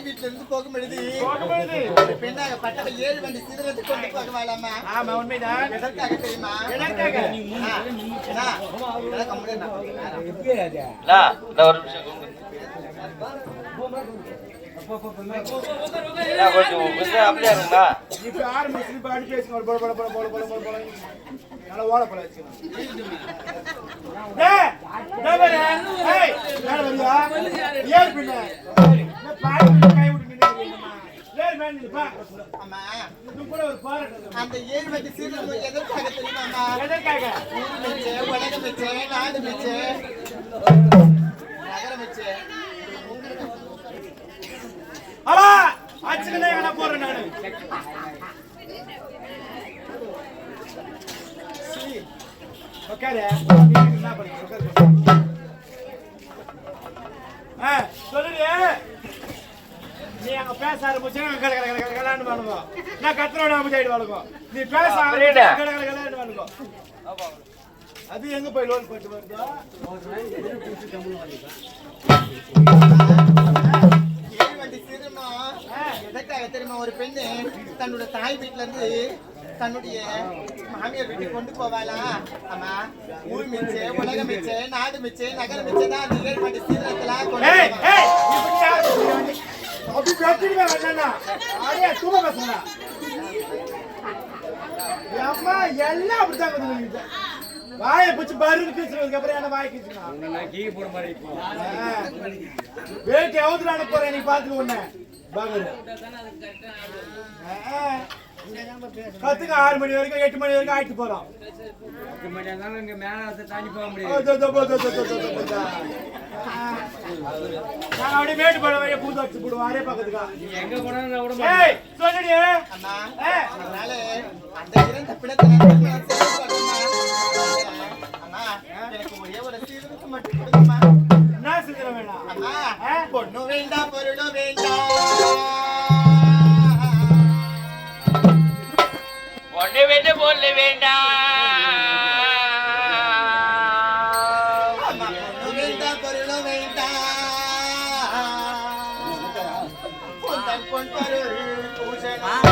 வீட்டுல இருந்து போகும் பொழுது பெண்ணாக பட்டவள் 7 வண்டி சிதறத்துக்கு கொண்டு போகவாளாமா? ஆமா உண்மைதான். எதற்காக தெரியுமா? எதற்காக? இப்ப யாரு முஸ்லிம் பாடி பேசுங்க போல போல போல போல போல போல போல நல்லா ஓட போல வச்சுக்கணும். டேய் டேய் ஏய் யார் வரியா? ஏர் பின்ன நான் பாடி கை விட்டு நின்னுறேன்மா. ஏய் மேன் நீ பா. அம்மா இது கூட ஒரு பாராட்டு. அந்த 7 வண்டி சிதறல் எதற்காக தெரியுமாமா? எதற்காக? ஊருமிச்சே, உலகமிச்சே, நாடுமிச்சே, நகரமிச்சே. அவா அச்சுக்கனே என்ன போறேன் நானு. சரி உட்காரு. என்ன பண்ணு உட்காரு. சொல்லுறியே நீ அங்க பேச ஆரம்பிச்சு கல்யாணம் பண்ணுங்க. நான் கத்துறோட அமைச்சாயிடு வாழுங்க. நீ பேச கல்யாணம் பண்ணுங்க. அது எங்க போய் லோன் போட்டு வருதோ எதற்காக தெரியுமா? ஒரு பெண்ணு தன்னோட தாய் வீட்டுல இருந்து தன்னுடைய மாமியார் வீட்டுக்கு கொண்டு போவாளா? ஆமா, ஊர் மிச்சே, உலகம் மிச்சே, நாடு மிச்சே, நகரம் மிச்சே தான் அந்த 7 வண்டி சீதனத்தெல்லாம் கொண்டு எல்லாம் அப்படித்தான். வாயை பிடிச்சி பருக்கு பேசுறதுக்கு அப்புறம் என்ன வாய் கிச்சுக்கலாம் வேட்டி அவுத்துல அனுப்புறேன். நீ பாத்துக்க உன்ன கத்துக்க 6 மணி வரைக்கும் 8 மணி வரைக்கும் ஆயிட்டு போறோம். அப்படியே மேட்டு போட வரைய பூத்து வச்சு போடுவோம். அரே பக்கத்துக்கா சொல்லுடியே. அதனால அந்த இறந்த பிணத்தை எனக்கு ஒரே ஒரு சீதனத்தை மட்டும் கொடுக்குமா? என்ன சீதனம் வேணாம்? அம்மா பொண்ணு வேண்டாம், பொருளும் வேண்டாம், ஒண்ணு வேண்டு பொருள் வேண்டாம், பொண்ணு வேண்டாம், பொருளும் வேண்டாம், பொன் பொருள் பூஜனம்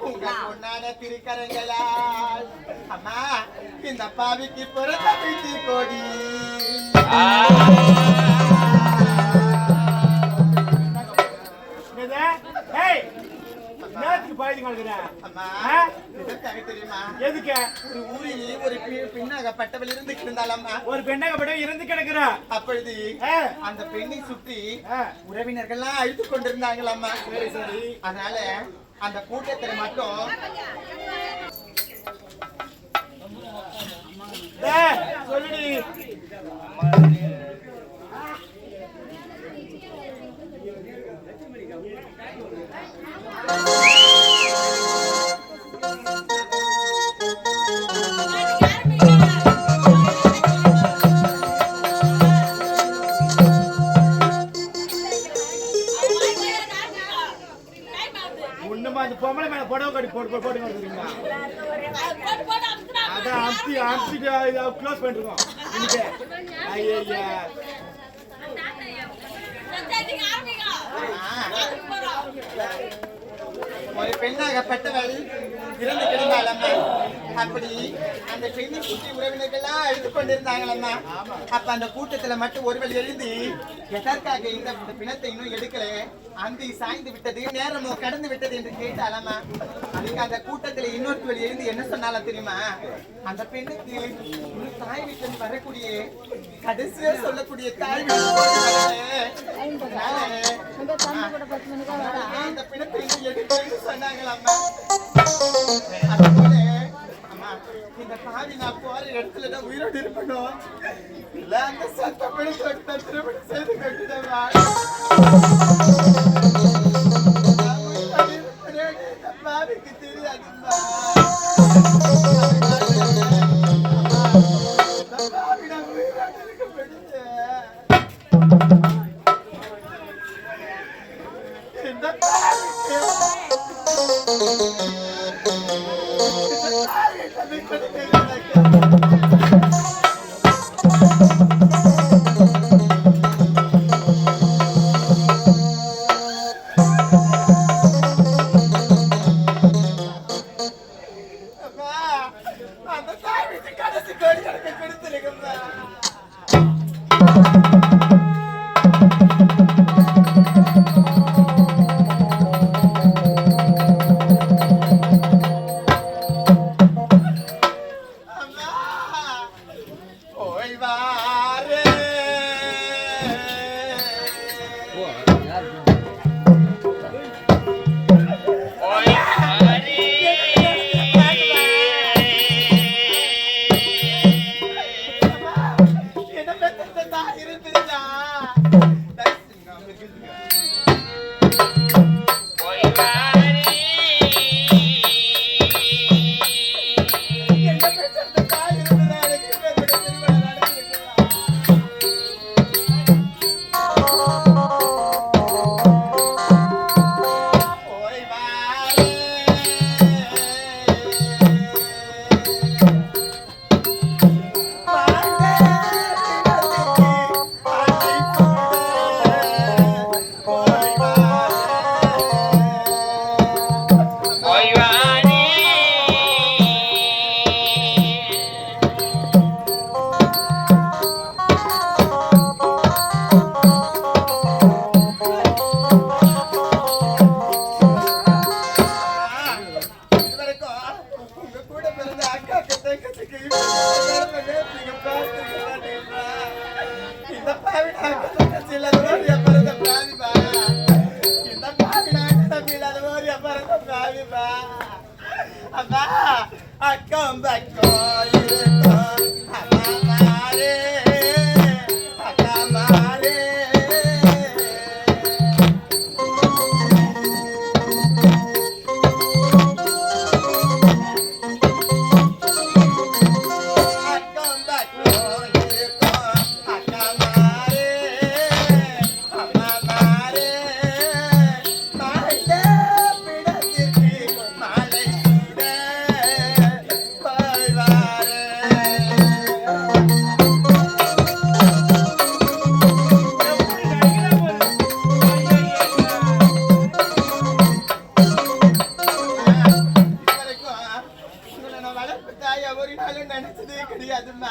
உங்க பொண்ணான திருக்கரங்களால் அம்மா இந்த பாவிக்கு பிறந்த பிடி கோடி எதுக்கு? ஒரு ஊரில் ஒரு பெண்ணாகப்பட்டவள் இருந்து கிடந்தாலம்மா. ஒரு பெண்ணாகப்பட்டவள் இருந்து கிடக்குறா. அப்பொழுது அந்த பெண்ணை சுற்றி உறவினர்கள்லாம் அழுத்து கொண்டிருந்தாங்களாம்மா. சரி சரி. அதனால அந்த கூட்டத்தில் மட்டும் சொல்லுடி. அந்த பொம்பளை மேல புடவை கட்டி போட்டு கொடுக்குறீங்களா? அதான் அம்சி க்ளோஸ் பண்ணிருக்கோம் இன்னைக்கு. ஐயா ஒரு பெண்ணாகப்பட்டவள் இறந்து கிடந்தாலம்மா. அப்படி அந்த பெண்ணை சுற்றி உறவினர்கள்லாம் அழுது கொண்டிருந்தாங்களம்மா. அப்ப அந்த கூட்டத்துல மட்டும் ஒருவள் எழுந்து எதற்காக இந்த பிணத்தை இன்னும் எடுக்கல, அந்தி சாய்ந்து விட்டது, நேரமோ கடந்து விட்டது என்று கேட்டாலம்மா. அதுக்கு அந்த கூட்டத்துல இன்னொருத்தவள் எழுந்து என்ன சொன்னாலும் தெரியுமா? அந்த பெண்ணுக்கு தாய் வீட்டில் வரக்கூடிய கடைசியா சொல்லக்கூடிய தாய் அந்த பிணத்தை எடுத்து சொன்னாங்களாம்மா. அதுபோல அம்மா இந்த பாவி நான் போற இடத்துல நான் உயிரோடு இருக்கணும், இல்ல அந்த சத்த பிணத்தை திருமணம் செய்து கட்டிடவா பாவிக்கு தெரியாதுமா. பாவி நான் உயிரோடு இருக்க படிச்சேன். இந்த பாவிக்கு போய் வாரே Come back, நினைச்சதே கிடையாதுமா.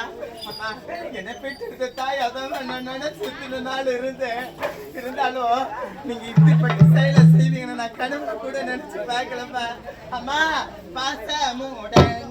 அம்மா என்ன பெற்று தாய் அதான் நான் நினைச்சு நாள் இருந்தேன். இருந்தாலும் நீங்க இப்படிப்பட்ட செயலை செய்வீங்கன்னு நான் கனவுல கூட நினைச்சு பார்க்கலம்மா. அம்மா பாசமுடன்